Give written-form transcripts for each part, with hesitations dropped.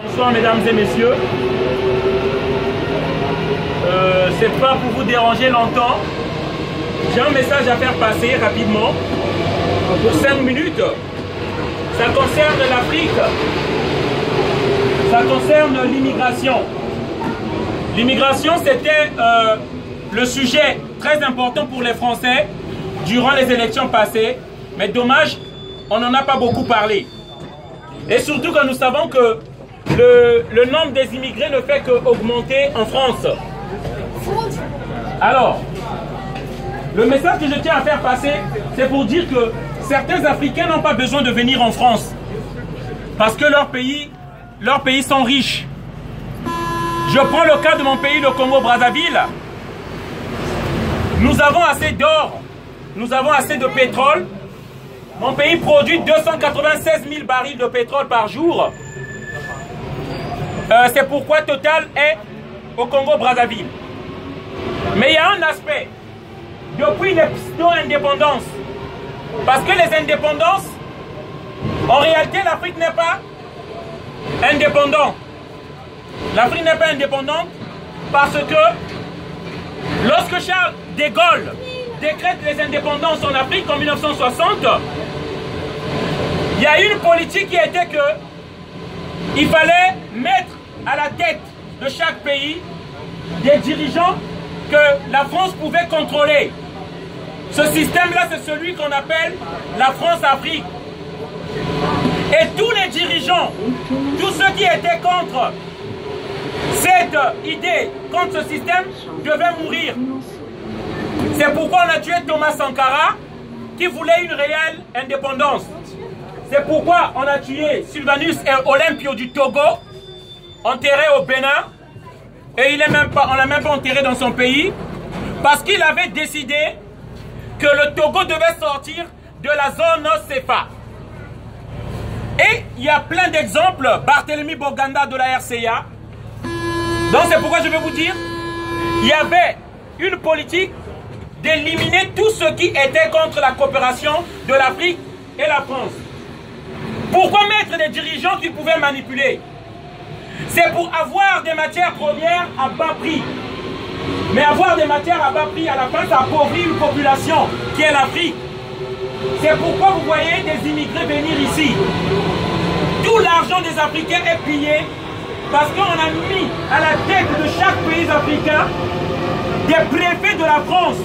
Bonsoir mesdames et messieurs. C'est pas pour vous déranger longtemps. J'ai un message à faire passer rapidement. Pour 5 minutes. Ça concerne l'Afrique. Ça concerne l'immigration. L'immigration, c'était le sujet très important pour les Français durant les élections passées. Mais dommage, on n'en a pas beaucoup parlé. Et surtout que nous savons que le nombre des immigrés ne fait qu'augmenter en France. Alors, le message que je tiens à faire passer, c'est pour dire que certains Africains n'ont pas besoin de venir en France. Parce que leurs pays sont riches. Je prends le cas de mon pays, le Congo-Brazzaville. Nous avons assez d'or, nous avons assez de pétrole. Mon pays produit 296 000 barils de pétrole par jour. C'est pourquoi Total est au Congo-Brazzaville. Mais il y a un aspect. Depuis les pseudo-indépendances, parce que les indépendances, en réalité, l'Afrique n'est pas indépendante. L'Afrique n'est pas indépendante parce que lorsque Charles de Gaulle décrète les indépendances en Afrique en 1960, il y a eu une politique qui était que il fallait mettre à la tête de chaque pays des dirigeants que la France pouvait contrôler. Ce système-là, c'est celui qu'on appelle la France-Afrique. Et tous les dirigeants, tous ceux qui étaient contre cette idée, contre ce système, devaient mourir. C'est pourquoi on a tué Thomas Sankara, qui voulait une réelle indépendance. C'est pourquoi on a tué Sylvanus Olympio du Togo, enterré au Bénin, et on ne l'a même pas enterré dans son pays, parce qu'il avait décidé que le Togo devait sortir de la zone CFA. Et il y a plein d'exemples, Barthélemy Boganda de la RCA. Donc c'est pourquoi je vais vous dire, il y avait une politique d'éliminer tout ce qui était contre la coopération de l'Afrique et la France. Pourquoi mettre des dirigeants qui pouvaient manipuler? C'est pour avoir des matières premières à bas prix. Mais avoir des matières à bas prix à la fin, ça appauvrit une population qui est l'Afrique. C'est pourquoi vous voyez des immigrés venir ici. Tout l'argent des Africains est pillé parce qu'on a mis à la tête de chaque pays africain des préfets de la France.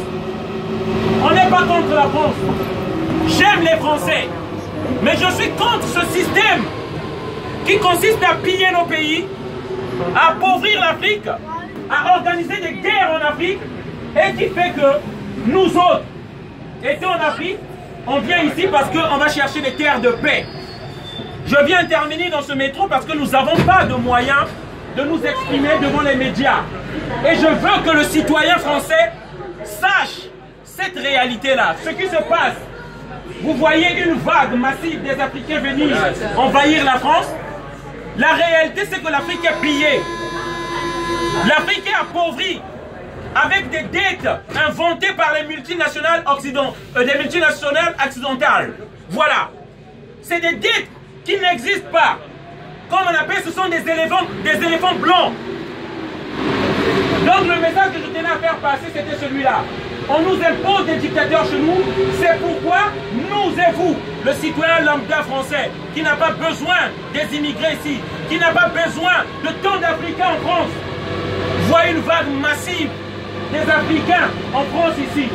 On n'est pas contre la France. J'aime les Français. Mais je suis contre ce système qui consiste à piller nos pays, à appauvrir l'Afrique, à organiser des guerres en Afrique et qui fait que nous autres, étant en Afrique, on vient ici parce qu'on va chercher des terres de paix. Je viens intervenir dans ce métro parce que nous n'avons pas de moyens de nous exprimer devant les médias. Et je veux que le citoyen français sache cette réalité-là, ce qui se passe. Vous voyez une vague massive des Africains venir envahir la France. La réalité, c'est que l'Afrique est pillée. L'Afrique est appauvrie avec des dettes inventées par les multinationales occidentales. Voilà. C'est des dettes qui n'existent pas. Comme on appelle, ce sont des éléphants blancs. Donc le message que je tenais à faire passer, c'était celui-là. On nous impose des dictateurs chez nous. C'est pourquoi nous et vous, le citoyen lambda français, qui n'a pas besoin des immigrés ici, qui n'a pas besoin de tant d'Africains en France, voit une vague massive des Africains en France ici.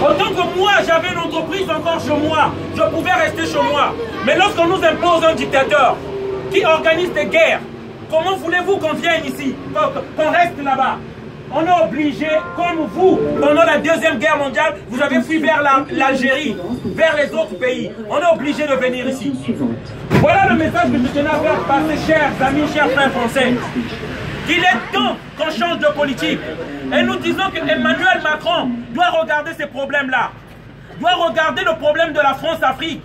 Autant que moi, j'avais une entreprise encore chez moi, je pouvais rester chez moi. Mais lorsqu'on nous impose un dictateur qui organise des guerres, comment voulez-vous qu'on vienne ici, qu'on reste là-bas? On est obligé, comme vous, pendant la Deuxième Guerre mondiale, vous avez fui vers l'Algérie, vers les autres pays. On est obligé de venir ici. Voilà le message que je tenais à faire passer, chers amis, chers frères français. Il est temps qu'on change de politique. Et nous disons qu'Emmanuel Macron doit regarder ces problèmes-là. Doit regarder le problème de la France-Afrique.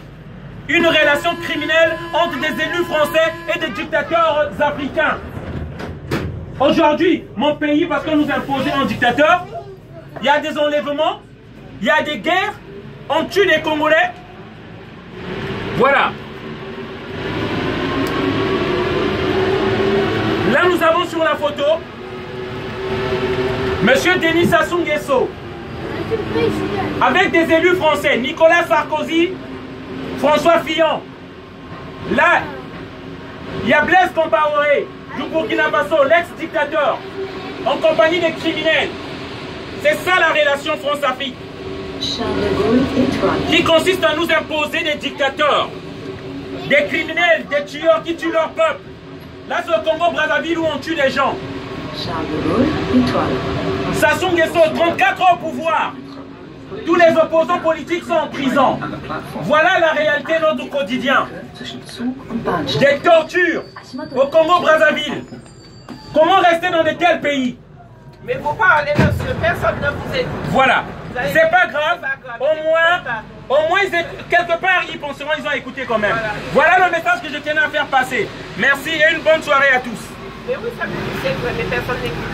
Une relation criminelle entre des élus français et des dictateurs africains. Aujourd'hui, mon pays, parce qu'on nous imposait un dictateur, il y a des enlèvements, il y a des guerres, on tue des Congolais. Voilà. sur la photo Monsieur Denis Sassou Nguesso, avec des élus français, Nicolas Sarkozy, François Fillon. Là, il y a Blaise Compaoré, du Burkina Faso, l'ex-dictateur, en compagnie des criminels. C'est ça la relation France-Afrique, qui consiste à nous imposer des dictateurs, des criminels, des tueurs qui tuent leur peuple. Là, c'est au Congo-Brazzaville où on tue des gens. Sassou Nguesso, 34 ans au pouvoir. Tous les opposants politiques sont en prison. Voilà la réalité de notre quotidien. Des tortures au Congo-Brazzaville. Comment rester dans de tels pays? Mais il ne faut pas aller là, personne ne vous aide. Voilà. C'est pas grave. Au moins, quelque part, ils penseront, ils ont écouté quand même. Voilà le message que je tenais à faire passer. Merci et une bonne soirée à tous. Mais vous savez que les personnes n'écoutent.